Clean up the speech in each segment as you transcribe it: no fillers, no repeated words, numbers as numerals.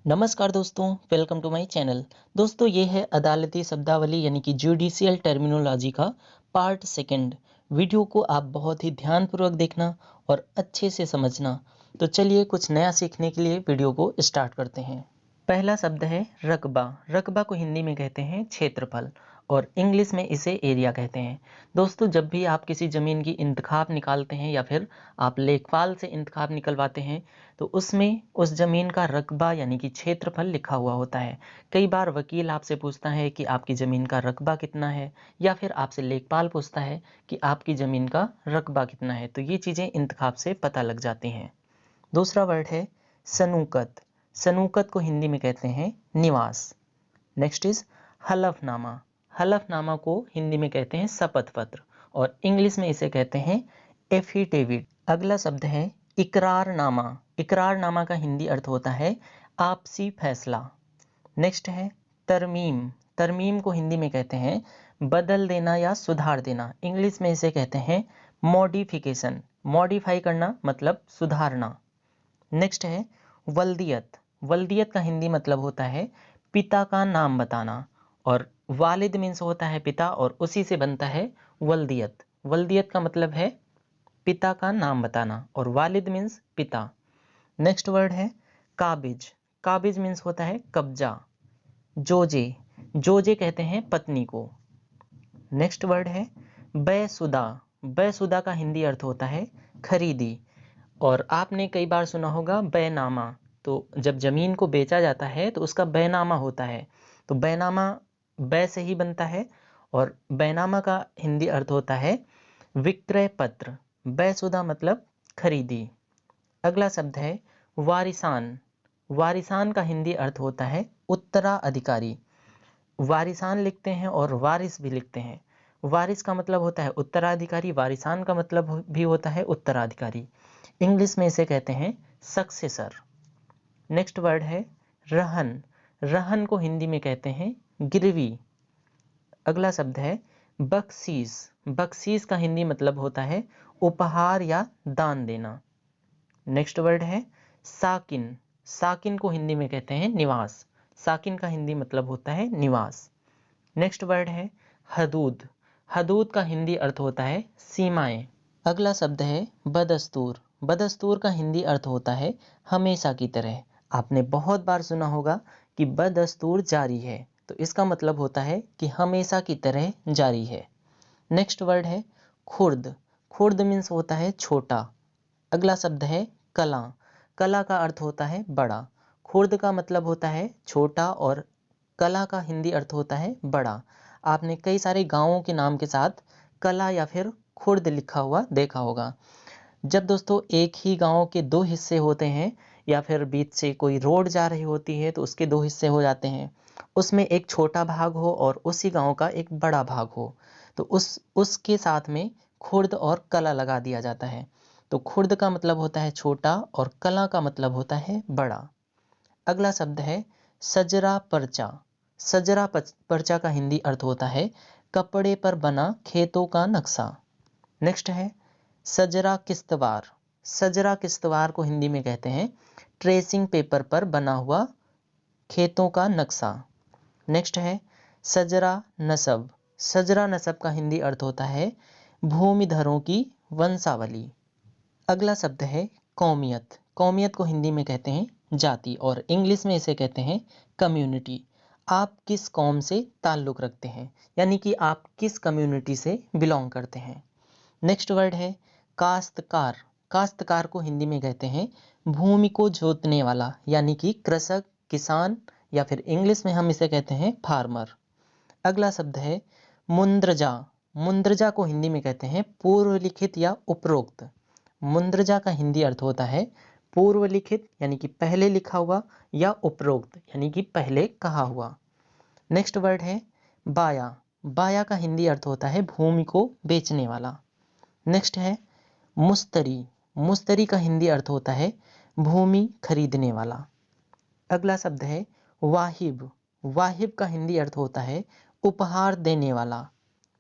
नमस्कार दोस्तों, welcome to my channel. दोस्तों ये है अदालती शब्दावली यानी कि जुडिशियल टर्मिनोलॉजी का पार्ट सेकंड। वीडियो को आप बहुत ही ध्यानपूर्वक देखना और अच्छे से समझना। तो चलिए कुछ नया सीखने के लिए वीडियो को स्टार्ट करते हैं। पहला शब्द है रकबा। रकबा को हिंदी में कहते हैं क्षेत्रफल और इंग्लिश में इसे एरिया कहते हैं। दोस्तों जब भी आप किसी ज़मीन की इंतखाब निकालते हैं या फिर आप लेखपाल से इंतखाब निकलवाते हैं तो उसमें उस ज़मीन का रकबा यानी कि क्षेत्रफल लिखा हुआ होता है। कई बार वकील आपसे पूछता है कि आपकी ज़मीन का रकबा कितना है या फिर आपसे लेखपाल पूछता है कि आपकी ज़मीन का रकबा कितना है, तो ये चीज़ें इंतखाब से पता लग जाती हैं। दूसरा वर्ड है सनूकत। सनूकत को हिंदी में कहते हैं निवास। नेक्स्ट इज हलफनामा। हलफनामा को हिंदी में कहते हैं शपथ पत्र और इंग्लिश में इसे कहते हैं एफिडेविट। अगला शब्द है इकरारनामा। इकरारनामा का हिंदी अर्थ होता है आपसी फैसला। नेक्स्ट है तरमीम। तरमीम को हिंदी में कहते हैं बदल देना या सुधार देना। इंग्लिश में इसे कहते हैं मॉडिफिकेशन। मॉडिफाई करना मतलब सुधारना। नेक्स्ट है वल्दियत। वल्दियत का हिंदी मतलब होता है पिता का नाम बताना और वालिद मीन्स होता है पिता और उसी से बनता है वल्दियत। वल्दियत का मतलब है पिता का नाम बताना और वालिद मीन्स पिता। नेक्स्ट वर्ड है काबिज। काबिज मीन्स होता है कब्जा। जोजे। जोजे कहते हैं पत्नी को। नेक्स्ट वर्ड है बेसुदा। बेसुदा का हिंदी अर्थ होता है खरीदी और आपने कई बार सुना होगा बैनामा। तो जब जमीन को बेचा जाता है तो उसका बैनामा होता है। तो बैनामा बै से ही बनता है और बैनामा का हिंदी अर्थ होता है विक्रय पत्र। बेसुदा मतलब खरीदी। अगला शब्द है वारिसान। वारिसान का हिंदी अर्थ होता है उत्तराधिकारी। वारिसान लिखते हैं और वारिस भी लिखते हैं। वारिस का मतलब होता है उत्तराधिकारी, वारिसान का मतलब भी होता है उत्तराधिकारी। इंग्लिश में इसे कहते हैं सक्सेसर। नेक्स्ट वर्ड है रहन। रहन को हिंदी में कहते हैं गिरवी। अगला शब्द है बख्शीश। बख्शीश का हिंदी मतलब होता है उपहार या दान देना। नेक्स्ट वर्ड है साकिन। साकिन को हिंदी में कहते हैं निवास। साकिन का हिंदी मतलब होता है निवास। नेक्स्ट वर्ड है हदूद। हदूद का हिंदी अर्थ होता है सीमाएं। अगला शब्द है बदस्तूर। बदस्तूर का हिंदी अर्थ होता है हमेशा की तरह। आपने बहुत बार सुना होगा कि बदस्तूर जारी है, तो इसका मतलब होता है कि हमेशा की तरह जारी है। नेक्स्ट वर्ड है खुर्द। खुर्द मीन्स होता है छोटा। अगला शब्द है कला। कला का अर्थ होता है बड़ा। खुर्द का मतलब होता है छोटा और कला का हिंदी अर्थ होता है बड़ा। आपने कई सारे गांवों के नाम के साथ कला या फिर खुर्द लिखा हुआ देखा होगा। जब दोस्तों एक ही गांव के दो हिस्से होते हैं या फिर बीच से कोई रोड जा रही होती है तो उसके दो हिस्से हो जाते हैं, उसमें एक छोटा भाग हो और उसी गांव का एक बड़ा भाग हो, तो उसके साथ में खुर्द और कला लगा दिया जाता है। तो खुर्द का मतलब होता है छोटा और कला का मतलब होता है बड़ा। अगला शब्द है सजरा पर्चा। सजरा पर्चा का हिंदी अर्थ होता है कपड़े पर बना खेतों का नक्शा। नेक्स्ट है सजरा किश्तवार। सजरा किश्तवार को हिंदी में कहते हैं ट्रेसिंग पेपर पर बना हुआ खेतों का नक्शा। नेक्स्ट है सजरा नसब। सजरा नसब का हिंदी अर्थ होता है भूमिधरों की वंशावली। अगला शब्द है कौमियत। कौमियत को हिंदी में कहते हैं जाति और इंग्लिश में इसे कहते हैं कम्युनिटी। आप किस कौम से ताल्लुक़ रखते हैं, यानी कि आप किस कम्युनिटी से बिलोंग करते हैं। नेक्स्ट वर्ड है काश्तकार। काश्तकार को हिंदी में कहते हैं भूमि को जोतने वाला, यानी कि कृषक, किसान या फिर इंग्लिश में हम इसे कहते हैं फार्मर। अगला शब्द है मुंद्रजा। मुंद्रजा को हिंदी में कहते हैं पूर्व लिखित या उपरोक्त। मुंद्रजा का हिंदी अर्थ होता है पूर्व लिखित यानी कि पहले लिखा हुआ या उपरोक्त यानी कि पहले कहा हुआ। नेक्स्ट वर्ड है बाया। बाया का हिंदी अर्थ होता है भूमि को बेचने वाला। नेक्स्ट है मुस्तरी। मुस्तरी का हिंदी अर्थ होता है भूमि खरीदने वाला। अगला शब्द है वाहिब। वाहिब का हिंदी अर्थ होता है उपहार देने वाला।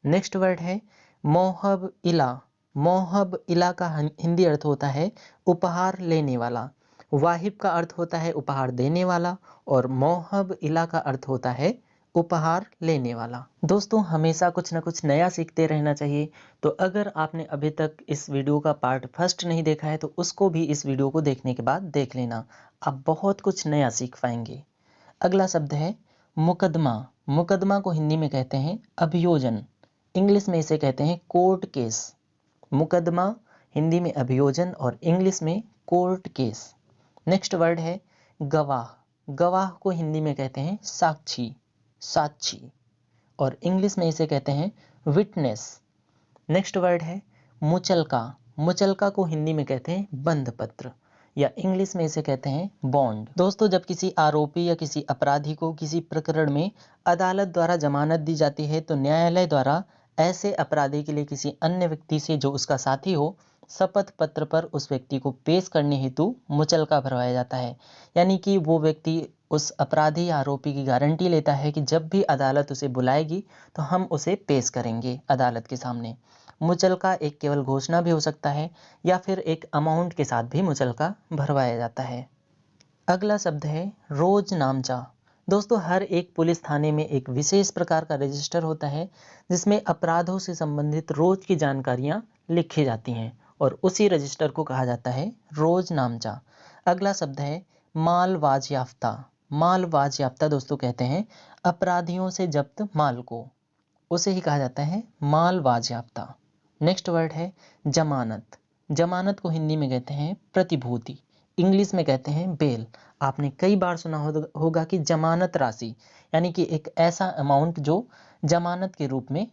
नेक्स्ट वर्ड है मोहब इला। मोहब इला का हिंदी अर्थ होता है उपहार लेने वाला। वाहिब का अर्थ होता है उपहार देने वाला और मौहब इला का अर्थ होता है उपहार लेने वाला। दोस्तों हमेशा कुछ ना कुछ नया सीखते रहना चाहिए, तो अगर आपने अभी तक इस वीडियो का पार्ट फर्स्ट नहीं देखा है तो उसको भी इस वीडियो को देखने के बाद देख लेना, आप बहुत कुछ नया सीख पाएंगे। अगला शब्द है मुकदमा। मुकदमा को हिंदी में कहते हैं अभियोजन, इंग्लिश में इसे कहते हैं कोर्ट केस। मुकदमा हिंदी में अभियोजन और इंग्लिश में कोर्ट केस। नेक्स्ट वर्ड है गवाह। गवाह को हिंदी में कहते हैं साक्षी, साक्षी और इंग्लिश में इसे कहते हैं विटनेस। नेक्स्ट वर्ड है मुचलका। मुचलका को हिंदी में कहते हैं बंध पत्र या इंग्लिश में इसे कहते हैं बॉन्ड। दोस्तों जब किसी आरोपी या किसी अपराधी को किसी प्रकरण में अदालत द्वारा जमानत दी जाती है तो न्यायालय द्वारा ऐसे अपराधी के लिए किसी अन्य व्यक्ति से जो उसका साथी हो शपथ पत्र पर उस व्यक्ति को पेश करने हेतु मुचलका भरवाया जाता है। यानी कि वो व्यक्ति उस अपराधी या आरोपी की गारंटी लेता है कि जब भी अदालत उसे बुलाएगी तो हम उसे पेश करेंगे अदालत के सामने। मुचलका एक केवल घोषणा भी हो सकता है या फिर एक अमाउंट के साथ भी मुचलका भरवाया जाता है। अगला शब्द है रोजनामचा। दोस्तों हर एक पुलिस थाने में एक विशेष प्रकार का रजिस्टर होता है जिसमें अपराधों से संबंधित रोज की जानकारियां लिखी जाती हैं और उसी रजिस्टर को कहा जाता है रोजनामचा। अगला शब्द है माल वाजयाफ्ता। माल वाजयाफ्ता दोस्तों कहते हैं अपराधियों से जब्त माल को, उसे ही कहा जाता है माल वाजयाफ्ता। नेक्स्ट वर्ड है जमानत। जमानत को हिंदी में कहते हैं प्रतिभूति, इंग्लिश में कहते हैं बेल। आपने कई बार सुना होगा कि जमानत राशि यानी कि एक ऐसा अमाउंट जो जमानत के रूप में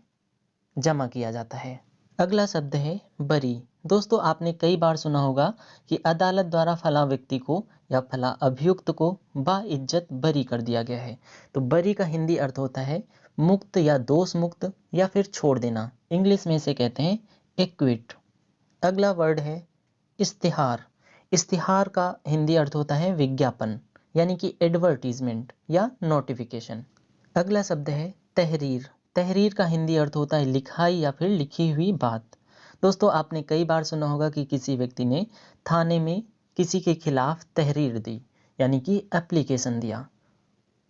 जमा किया जाता है। अगला शब्द है बरी। दोस्तों आपने कई बार सुना होगा कि अदालत द्वारा फला व्यक्ति को या फला अभियुक्त को बाइज्जत बरी कर दिया गया है। तो बरी का हिंदी अर्थ होता है मुक्त या दोष मुक्त या फिर छोड़ देना, इंग्लिश में इसे कहते हैं एक्विट। अगला वर्ड है इश्तिहार। इश्तिहार का हिंदी अर्थ होता है विज्ञापन यानी कि एडवर्टीजमेंट या नोटिफिकेशन। अगला शब्द है तहरीर। तहरीर का हिंदी अर्थ होता है लिखाई या फिर लिखी हुई बात। दोस्तों आपने कई बार सुना होगा कि किसी व्यक्ति ने थाने में किसी के खिलाफ तहरीर दी यानी कि एप्लीकेशन दिया।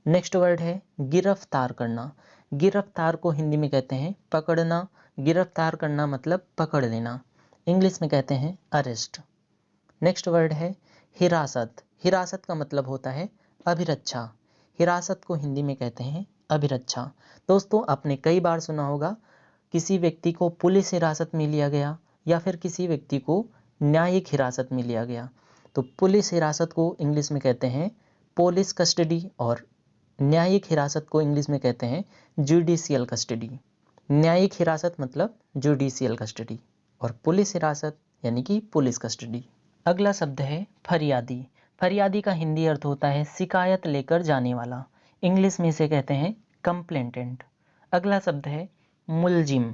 नेक्स्ट वर्ड है गिरफ्तार करना। गिरफ्तार को हिंदी में कहते हैं पकड़ना। गिरफ्तार करना मतलब पकड़ लेना, इंग्लिश में कहते हैं अरेस्ट। नेक्स्ट वर्ड है हिरासत। हिरासत का मतलब होता है अभिरक्षा। हिरासत को हिंदी में कहते हैं अभिरक्षा। दोस्तों आपने कई बार सुना होगा किसी व्यक्ति को पुलिस हिरासत में लिया गया या फिर किसी व्यक्ति को न्यायिक हिरासत में लिया गया। तो पुलिस हिरासत को इंग्लिश में कहते हैं पुलिस कस्टडी और न्यायिक हिरासत को इंग्लिश में कहते हैं जुडिशियल कस्टडी। न्यायिक हिरासत मतलब जुडिशियल कस्टडी और पुलिस हिरासत यानी कि पुलिस कस्टडी। अगला शब्द है फरियादी। फरियादी का हिंदी अर्थ होता है शिकायत लेकर जाने वाला, इंग्लिश में इसे कहते हैं कंप्लेंटेंट। अगला शब्द है मुलजिम।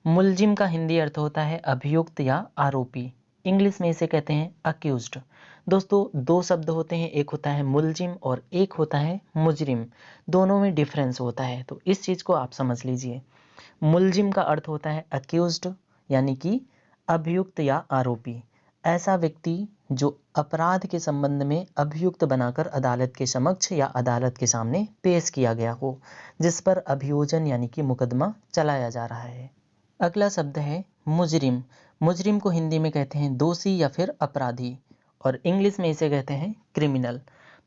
मुलजिम का हिंदी अर्थ होता है अभियुक्त या आरोपी, इंग्लिश में इसे कहते हैं अक्यूज्ड। दोस्तों दो शब्द होते हैं, एक होता है मुलजिम और एक होता है मुजरिम। दोनों में डिफरेंस होता है तो इस चीज़ को आप समझ लीजिए। मुलजिम का अर्थ होता है अक्यूज्ड यानी कि अभियुक्त या आरोपी, ऐसा व्यक्ति जो अपराध के संबंध में अभियुक्त बनाकर अदालत के समक्ष या अदालत के सामने पेश किया गया हो, जिस पर अभियोजन यानी कि मुकदमा चलाया जा रहा है। अगला शब्द है मुजरिम। मुजरिम को हिंदी में कहते हैं दोषी या फिर अपराधी और इंग्लिश में इसे कहते हैं क्रिमिनल।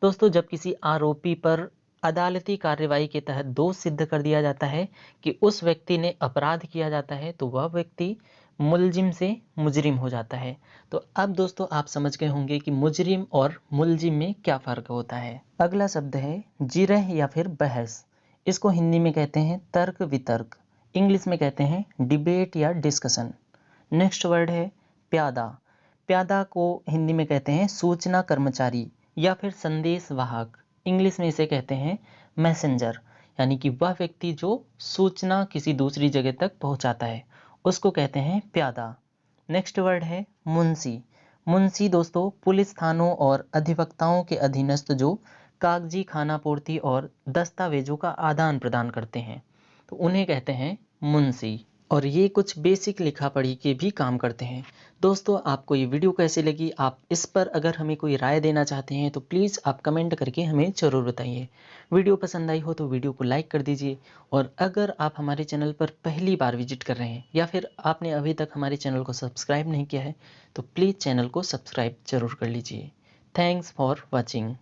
दोस्तों जब किसी आरोपी पर अदालती कार्यवाही के तहत दोष सिद्ध कर दिया जाता है कि उस व्यक्ति ने अपराध किया जाता है तो वह व्यक्ति मुलजिम से मुजरिम हो जाता है। तो अब दोस्तों आप समझ गए होंगे कि मुजरिम और मुलजिम में क्या फ़र्क होता है। अगला शब्द है जिरह या फिर बहस। इसको हिंदी में कहते हैं तर्क वितर्क, इंग्लिश में कहते हैं डिबेट या डिस्कशन। नेक्स्ट वर्ड है प्यादा। प्यादा को हिंदी में कहते हैं सूचना कर्मचारी या फिर संदेश वाहक, इंग्लिश में इसे कहते हैं मैसेंजर, यानी कि वह व्यक्ति जो सूचना किसी दूसरी जगह तक पहुंचाता है उसको कहते हैं प्यादा। नेक्स्ट वर्ड है मुंशी। मुंशी दोस्तों पुलिस थानों और अधिवक्ताओं के अधीनस्थ जो कागजी खानापूर्ति और दस्तावेजों का आदान प्रदान करते हैं तो उन्हें कहते हैं मुंशी। और ये कुछ बेसिक लिखा पढ़ी के भी काम करते हैं। दोस्तों, आपको ये वीडियो कैसी लगी? आप इस पर अगर हमें कोई राय देना चाहते हैं तो प्लीज़ आप कमेंट करके हमें ज़रूर बताइए। वीडियो पसंद आई हो तो वीडियो को लाइक कर दीजिए, और अगर आप हमारे चैनल पर पहली बार विजिट कर रहे हैं या फिर आपने अभी तक हमारे चैनल को सब्सक्राइब नहीं किया है तो प्लीज़ चैनल को सब्सक्राइब ज़रूर कर लीजिए। Thanks for watching.